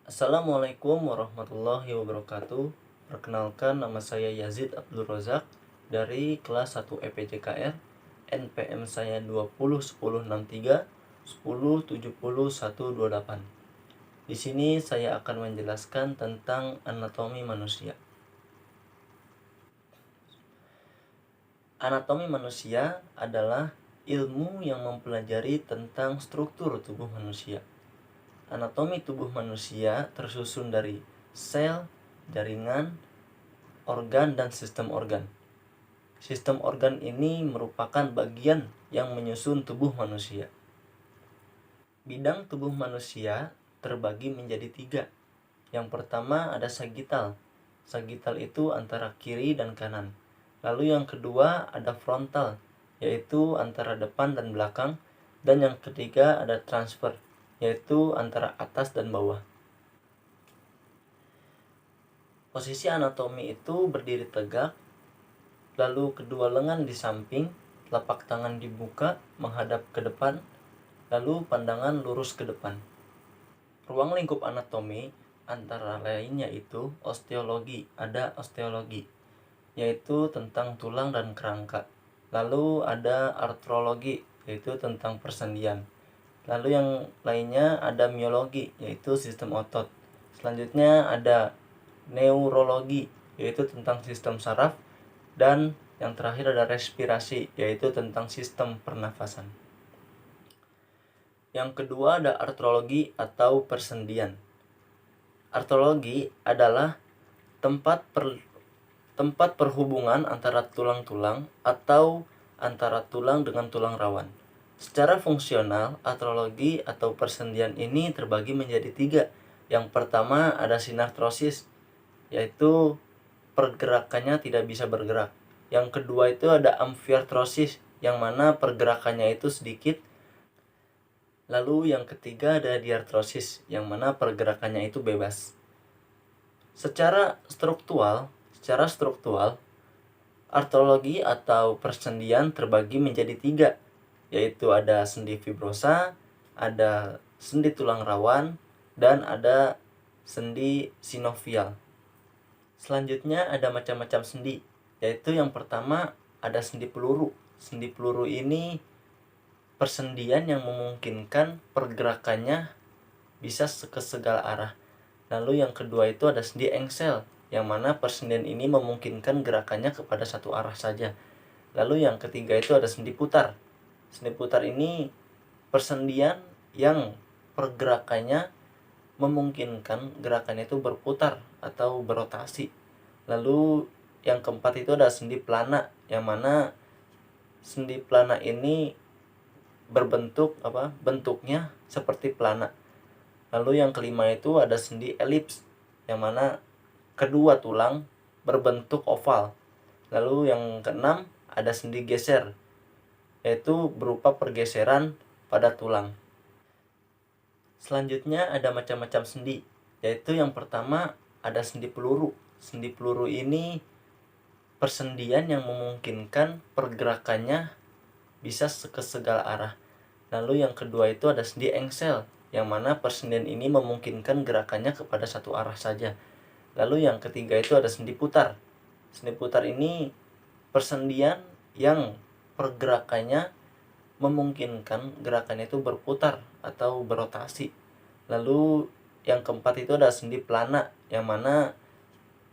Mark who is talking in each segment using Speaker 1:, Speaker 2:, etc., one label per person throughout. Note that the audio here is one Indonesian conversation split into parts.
Speaker 1: Assalamualaikum warahmatullahi wabarakatuh. Perkenalkan, nama saya Yazid Abdul Rozak dari kelas 1 EPJKR. NPM saya 201063 1070 128. Di sini saya akan menjelaskan tentang anatomi manusia. Anatomi manusia adalah ilmu yang mempelajari tentang struktur tubuh manusia. Anatomi tubuh manusia tersusun dari sel, jaringan, organ, dan sistem organ. Sistem organ ini merupakan bagian yang menyusun tubuh manusia. Bidang tubuh manusia terbagi menjadi 3. Yang pertama ada sagital. Sagital itu antara kiri dan kanan. Lalu yang kedua ada frontal, yaitu antara depan dan belakang. Dan yang ketiga ada transfer, yaitu antara atas dan bawah. Posisi anatomi itu berdiri tegak, lalu kedua lengan di samping, telapak tangan dibuka menghadap ke depan, lalu pandangan lurus ke depan. Ruang lingkup anatomi antara lainnya itu osteologi, ada osteologi, yaitu tentang tulang dan kerangka. Lalu ada artrologi, yaitu tentang persendian. Lalu yang lainnya ada miologi, yaitu sistem otot. Selanjutnya ada neurologi, yaitu tentang sistem saraf. Dan yang terakhir ada respirasi, yaitu tentang sistem pernafasan. Yang kedua ada artrologi atau persendian. Artrologi adalah tempat perhubungan antara tulang-tulang atau antara tulang dengan tulang rawan. Secara fungsional, artrologi atau persendian ini terbagi menjadi 3. Yang pertama ada sinartrosis, yaitu pergerakannya tidak bisa bergerak. Yang kedua itu ada amfiartrosis, yang mana pergerakannya itu sedikit. Lalu yang ketiga ada diartrosis, yang mana pergerakannya itu bebas. Secara struktural, artrologi atau persendian terbagi menjadi 3, yaitu ada sendi fibrosa, ada sendi tulang rawan, dan ada sendi sinovial. Selanjutnya ada macam-macam sendi, yaitu yang pertama ada sendi peluru. Sendi peluru ini persendian yang memungkinkan pergerakannya bisa ke segala arah. Lalu yang kedua itu ada sendi engsel, yang mana persendian ini memungkinkan gerakannya kepada satu arah saja. Lalu yang ketiga itu ada sendi putar. Sendi putar ini persendian yang pergerakannya memungkinkan gerakannya itu berputar atau berotasi. Lalu yang keempat itu ada sendi pelana, yang mana sendi pelana ini bentuknya seperti pelana. Lalu yang kelima itu ada sendi elips, yang mana kedua tulang berbentuk oval. Lalu yang keenam ada sendi geser, yaitu berupa pergeseran pada tulang. Selanjutnya ada macam-macam sendi, yaitu yang pertama ada sendi peluru. Sendi peluru ini persendian yang memungkinkan pergerakannya bisa ke segala arah. Lalu yang kedua itu ada sendi engsel, yang mana persendian ini memungkinkan gerakannya kepada satu arah saja. Lalu yang ketiga itu ada sendi putar. Sendi putar ini persendian yang pergerakannya memungkinkan gerakannya itu berputar atau berotasi. Lalu yang keempat itu ada sendi pelana, yang mana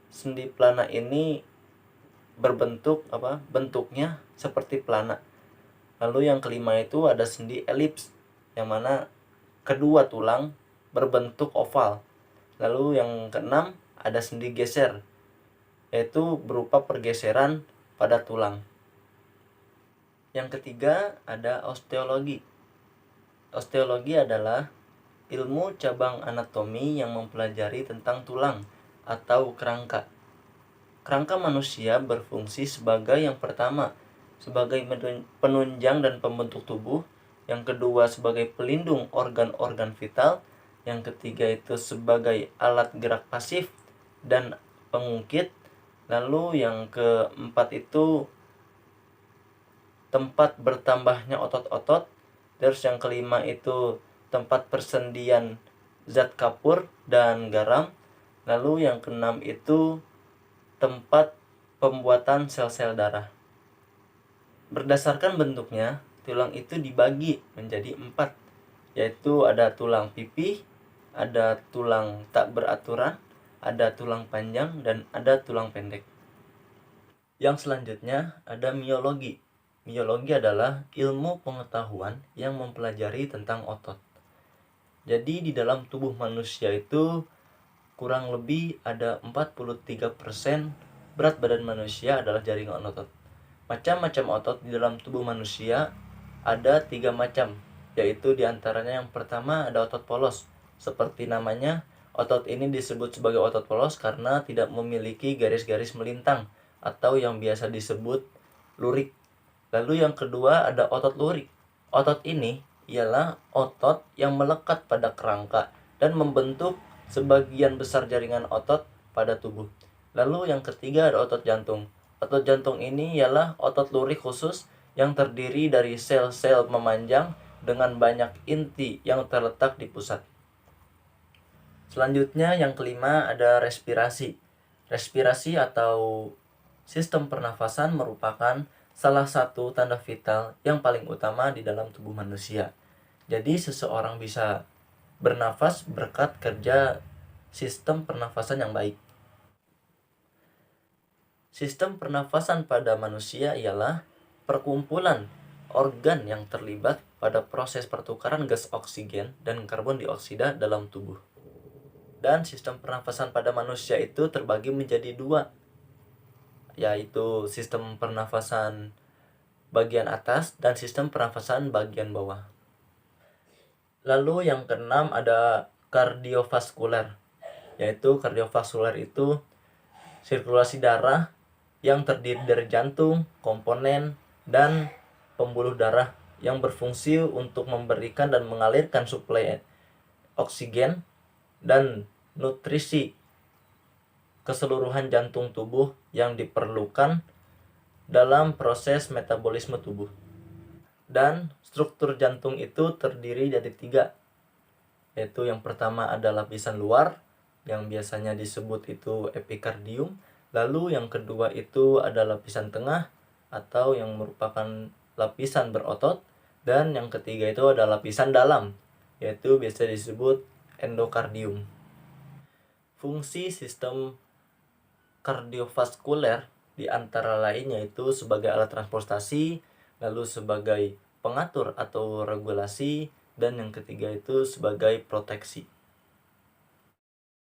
Speaker 1: sendi pelana ini bentuknya seperti pelana. Lalu yang kelima itu ada sendi elips, yang mana kedua tulang berbentuk oval. Lalu yang keenam ada sendi geser, yaitu berupa pergeseran pada tulang. Yang ketiga ada osteologi. Osteologi adalah ilmu cabang anatomi yang mempelajari tentang tulang atau kerangka. Kerangka manusia berfungsi sebagai yang pertama sebagai penunjang dan pembentuk tubuh, yang kedua sebagai pelindung organ-organ vital, yang ketiga itu sebagai alat gerak pasif dan pengungkit, lalu yang keempat itu tempat bertambahnya otot-otot, terus yang kelima itu tempat persendian zat kapur dan garam. Lalu yang keenam itu tempat pembuatan sel-sel darah. Berdasarkan bentuknya, tulang itu dibagi menjadi 4, yaitu ada tulang pipih, ada tulang tak beraturan, ada tulang panjang, dan ada tulang pendek. Yang selanjutnya ada miologi. Miologi adalah ilmu pengetahuan yang mempelajari tentang otot. Jadi di dalam tubuh manusia itu kurang lebih ada 43% berat badan manusia adalah jaringan otot. Macam-macam otot di dalam tubuh manusia ada 3 macam, yaitu diantaranya yang pertama ada otot polos. Seperti namanya, otot ini disebut sebagai otot polos karena tidak memiliki garis-garis melintang atau yang biasa disebut lurik. Lalu yang kedua ada otot lurik. Otot ini ialah otot yang melekat pada kerangka dan membentuk sebagian besar jaringan otot pada tubuh. Lalu yang ketiga ada otot jantung. Otot jantung ini ialah otot lurik khusus yang terdiri dari sel-sel memanjang dengan banyak inti yang terletak di pusat. Selanjutnya yang kelima ada respirasi. Respirasi atau sistem pernafasan merupakan salah satu tanda vital yang paling utama di dalam tubuh manusia. Jadi seseorang bisa bernafas berkat kerja sistem pernafasan yang baik. Sistem pernafasan pada manusia ialah perkumpulan organ yang terlibat pada proses pertukaran gas oksigen dan karbon dioksida dalam tubuh. Dan sistem pernafasan pada manusia itu terbagi menjadi 2, yaitu sistem pernafasan bagian atas dan sistem pernafasan bagian bawah. Lalu yang keenam ada kardiovaskuler, yaitu kardiovaskuler itu sirkulasi darah yang terdiri dari jantung, komponen, dan pembuluh darah yang berfungsi untuk memberikan dan mengalirkan suplai oksigen dan nutrisi keseluruhan jantung tubuh yang diperlukan dalam proses metabolisme tubuh. Dan struktur jantung itu terdiri dari 3, yaitu yang pertama ada lapisan luar yang biasanya disebut itu epikardium. Lalu yang kedua itu ada lapisan tengah atau yang merupakan lapisan berotot. Dan yang ketiga itu ada lapisan dalam, yaitu biasa disebut endokardium. Fungsi sistem kardiovaskuler di antara lain yaitu sebagai alat transportasi, lalu sebagai pengatur atau regulasi, dan yang ketiga itu sebagai proteksi.